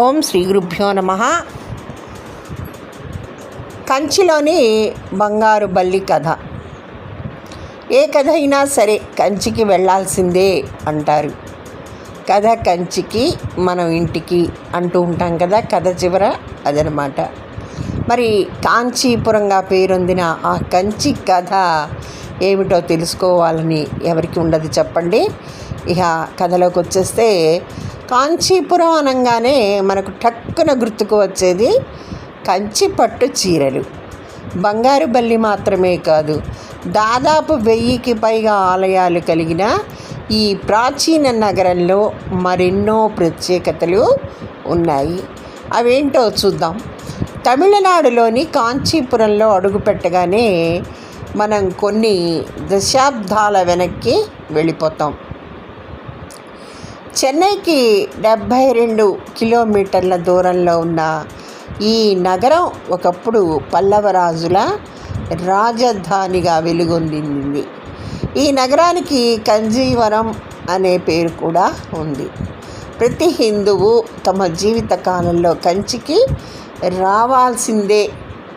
ఓం శ్రీ గురుభ్యో నమః. కంచిలోని బంగారు బల్లి కథ. ఏ కథ అయినా సరే కంచికి వెళ్ళాల్సిందే అంటారు. కథ కంచికి మనం ఇంటికి అంటూ ఉంటాం కదా, కథ చివర అదనమాట. మరి కాంచీపురంగా పేరొందిన ఆ కంచి కథ ఏమిటో తెలుసుకోవాలని ఎవరికి ఉండదు చెప్పండి. ఇక కథలోకి వచ్చేస్తే, కాంచీపురం అనగానే మనకు టక్కున గుర్తుకు వచ్చేది కంచి పట్టు చీరలు. బంగారు బల్లి మాత్రమే కాదు, దాదాపు 1000కి పైగా ఆలయాలు కలిగిన ఈ ప్రాచీన నగరంలో మరెన్నో ప్రత్యేకతలు ఉన్నాయి. అవేంటో చూద్దాం. తమిళనాడులోని కాంచీపురంలో అడుగుపెట్టగానే మనం కొన్ని దశాబ్దాల వెనక్కి వెళ్ళిపోతాం. చెన్నైకి 72 కిలోమీటర్ల దూరంలో ఉన్న ఈ నగరం ఒకప్పుడు పల్లవ రాజుల రాజధానిగా వెలుగొందింది. ఈ నగరానికి కంజీవరం అనే పేరు కూడా ఉంది. ప్రతి హిందువు తమ జీవిత కాలంలో కంచికి రావాల్సిందే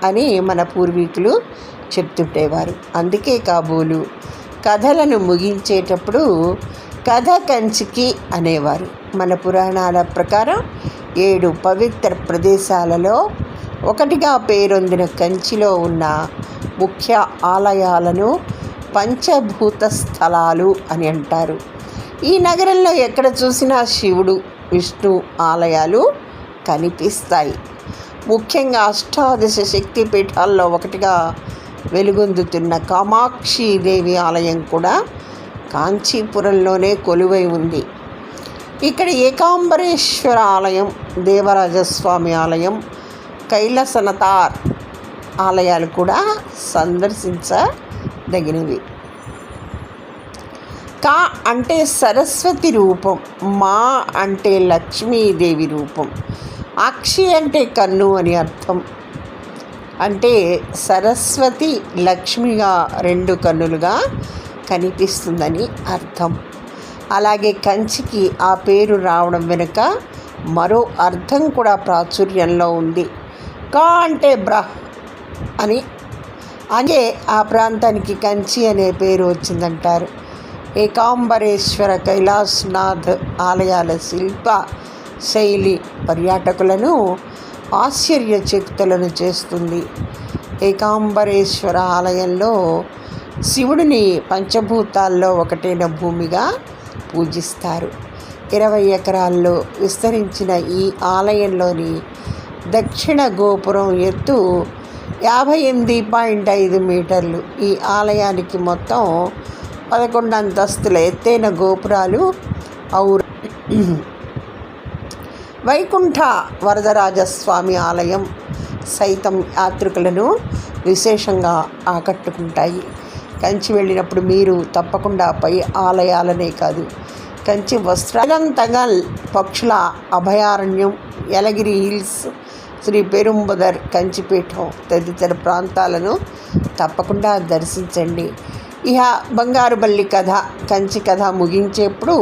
అని మన పూర్వీకులు చెప్తుంటేవారు. అందుకే కాబోలు కథలను ముగించేటప్పుడు కథ కంచికి అనేవారు. మన పురాణాల ప్రకారం 7 పవిత్ర ప్రదేశాలలో ఒకటిగా పేరొందిన కంచిలో ఉన్న ముఖ్య ఆలయాలను పంచభూత స్థలాలు అని అంటారు. ఈ నగరంలో ఎక్కడ చూసినా శివుడు, విష్ణు ఆలయాలు కనిపిస్తాయి. ముఖ్యంగా అష్టాదశ శక్తి పీఠాల్లో ఒకటిగా వెలుగొందుతున్న కామాక్షిదేవి ఆలయం కూడా కాంచీపురంలోనే కొలువై ఉంది. ఇక్కడ ఏకాంబరేశ్వర ఆలయం, దేవరాజస్వామి ఆలయం, కైలాసనాథర్ ఆలయాలు కూడా సందర్శించదగినవి. కా అంటే సరస్వతి రూపం, మా అంటే లక్ష్మీదేవి రూపం, అక్షి అంటే కన్ను అని అర్థం. అంటే సరస్వతి లక్ష్మిగా 2 కన్నులుగా కనిపిస్తుందని అర్థం. అలాగే కంచికి ఆ పేరు రావడం వెనుక మరో అర్థం కూడా ప్రాచుర్యంలో ఉంది. కా అంటే అని, అదే ఆ ప్రాంతానికి కంచి అనే పేరు వచ్చిందంటారు. ఏకాంబరేశ్వర, కైలాసనాథ్ ఆలయాల శిల్ప శైలి పర్యాటకులను ఆశ్చర్యచకితులను చేస్తుంది. ఏకాంబరేశ్వర ఆలయంలో శివుడిని పంచభూతాల్లో ఒకటైన భూమిగా పూజిస్తారు. 20 ఎకరాల్లో విస్తరించిన ఈ ఆలయంలోని దక్షిణ గోపురం ఎత్తు 58.5 మీటర్లు. ఈ ఆలయానికి మొత్తం 11 అంతస్తుల ఎత్తైన గోపురాలు వైకుంఠ వరదరాజస్వామి ఆలయం సైతం యాత్రికులను విశేషంగా ఆకట్టుకుంటాయి. కంచి వెళ్ళినప్పుడు మీరు తప్పకుండా పై ఆలయాలనే కాదు, కంచి వస్త్రాలంతగల్ పక్షుల అభయారణ్యం, యలగిరి హిల్స్, శ్రీ పెరుంబదర్ కంచిపీఠం తదితర ప్రాంతాలను తప్పకుండా దర్శించండి. ఇక బంగారు బల్లి కథ, కంచి కథ ముగించేప్పుడు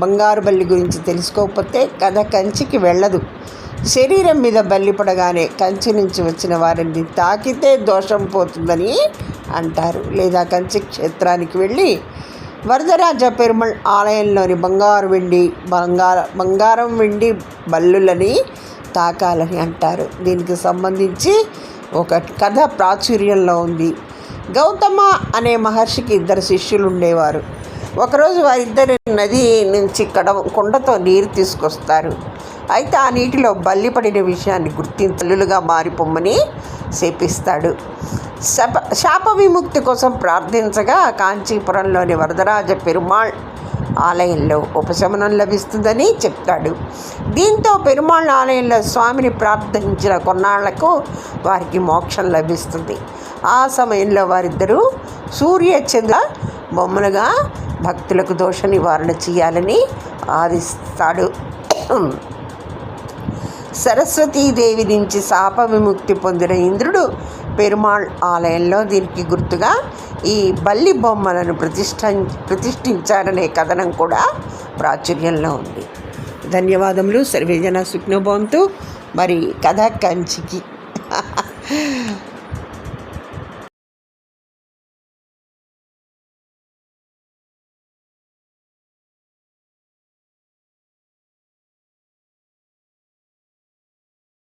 బంగారు బల్లి గురించి తెలుసుకోకపోతే కథ కంచికి వెళ్ళదు. శరీరం మీద బల్లి పడగానే కంచి నుంచి వచ్చిన వారిని తాకితే దోషం పోతుందని అంటారు. లేదా కంచి క్షేత్రానికి వెళ్ళి వరదరాజ పెరుమాళ్ ఆలయంలోని బంగారం వెండి బల్లులని తాకాలని అంటారు. దీనికి సంబంధించి ఒక కథ ప్రాచుర్యంలో ఉంది. గౌతమ అనే మహర్షికి 2 శిష్యులు ఉండేవారు. ఒకరోజు వారిద్దరి నది నుంచి కొండతో నీరు తీసుకొస్తారు. అయితే ఆ నీటిలో బల్లి పడిన విషయాన్ని గుర్తించలుగా మారిపోమ్మని శపిస్తాడు. శాప విముక్తి కోసం ప్రార్థించగా కాంచీపురంలోని వరదరాజ పెరుమాళ్ ఆలయంలో ఉపశమనం లభిస్తుందని చెప్తాడు. దీంతో పెరుమాళ్ ఆలయంలో స్వామిని ప్రార్థించిన కొన్నాళ్లకు వారికి మోక్షం లభిస్తుంది. ఆ సమయంలో వారిద్దరూ సూర్యచంద్ర బొమ్మలుగా భక్తులకు దోష నివారణ చేయాలని ఆదేశిస్తాడు. సరస్వతీదేవి నుంచి శాప విముక్తి పొందిన ఇంద్రుడు పెరుమాళ్ ఆలయంలో దీనికి గుర్తుగా ఈ బల్లి బొమ్మలను ప్రతిష్ఠించారనే కథనం కూడా ప్రాచుర్యంలో ఉంది. ధన్యవాదములు. సర్వేజన సుఖ్నోభవంతు. మరి కథ కంచికి